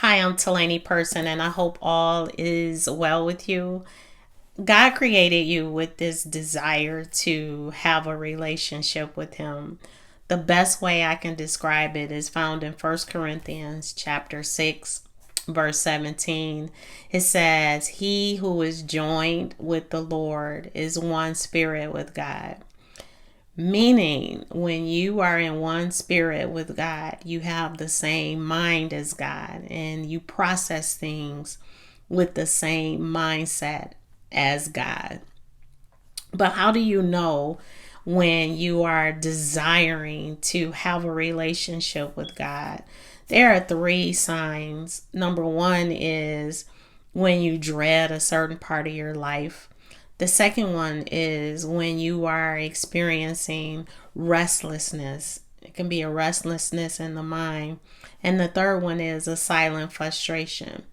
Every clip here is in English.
Hi, I'm Tulani person, and I hope all is well with you. God created you with this desire to have a relationship with Him. The best way I can describe it is found in 1 Corinthians chapter 6, verse 17. It says, "He who is joined with the Lord is one spirit with God." Meaning, when you are in one spirit with God, you have the same mind as God and you process things with the same mindset as God. But how do you know when you are desiring to have a relationship with God? There are three signs. Number one is when you dread a certain part of your life. The second one is when you are experiencing restlessness. It can be a restlessness in the mind. And the third one is a silent frustration.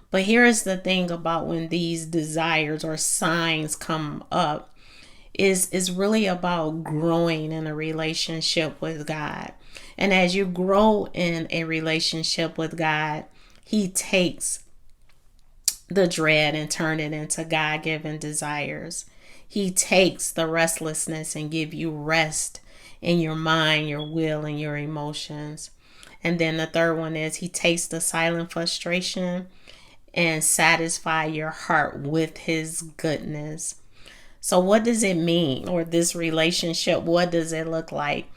But here is the thing about when these desires or signs come up is really about growing in a relationship with God. And as you grow in a relationship with God, He takes the dread and turn it into God-given desires. He takes the restlessness and give you rest in your mind, your will, and your emotions. And then the third one is He takes the silent frustration and satisfy your heart with His goodness. So what does it mean? Or this relationship, what does it look like?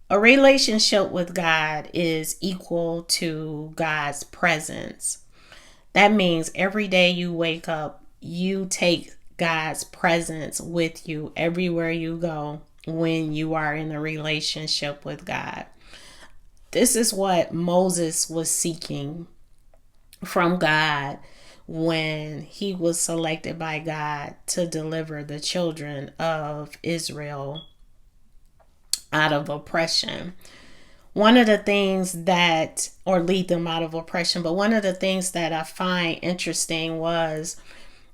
A relationship with God is equal to God's presence. That means every day you wake up, you take God's presence with you everywhere you go when you are in a relationship with God. This is what Moses was seeking from God when he was selected by God to deliver the children of Israel out of oppression. One of the things that, or lead them out of oppression, but one of the things that I find interesting was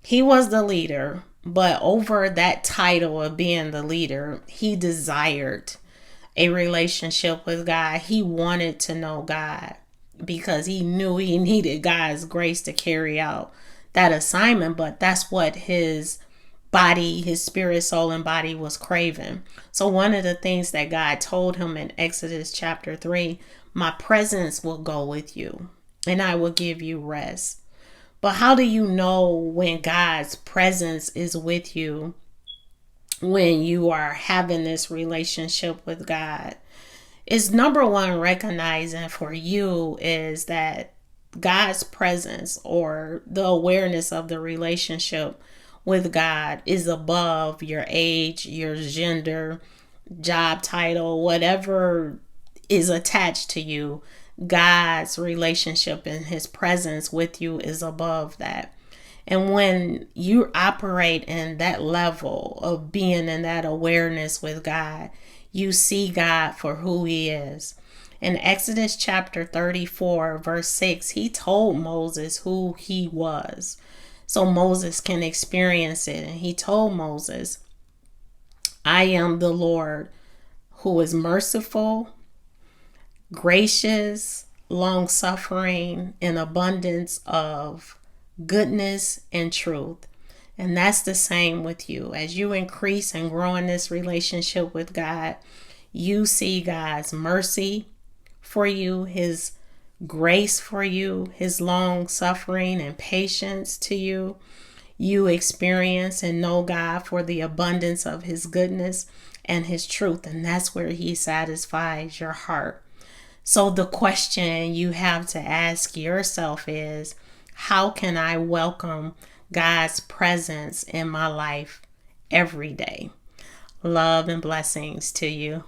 he was the leader, but over that title of being the leader, he desired a relationship with God. He wanted to know God because he knew he needed God's grace to carry out that assignment, but that's what his body, his spirit, soul, and body was craving. So one of the things that God told him in Exodus chapter 3, my presence will go with you and I will give you rest. But how do you know when God's presence is with you when you are having this relationship with God? Is number one, recognizing for you is that God's presence or the awareness of the relationship with God is above your age, your gender, job title, whatever is attached to you. God's relationship and His presence with you is above that. And when you operate in that level of being in that awareness with God, you see God for who He is. In Exodus chapter 34, verse 6, He told Moses who He was so Moses can experience it. And He told Moses, I am the Lord who is merciful, gracious, long suffering, in abundance of goodness and truth. And that's the same with you. As you increase and grow in this relationship with God, you see God's mercy for you, His grace for you, His long suffering and patience to you. You experience and know God for the abundance of His goodness and His truth. And that's where He satisfies your heart. So the question you have to ask yourself is, how can I welcome God's presence in my life every day? Love and blessings to you.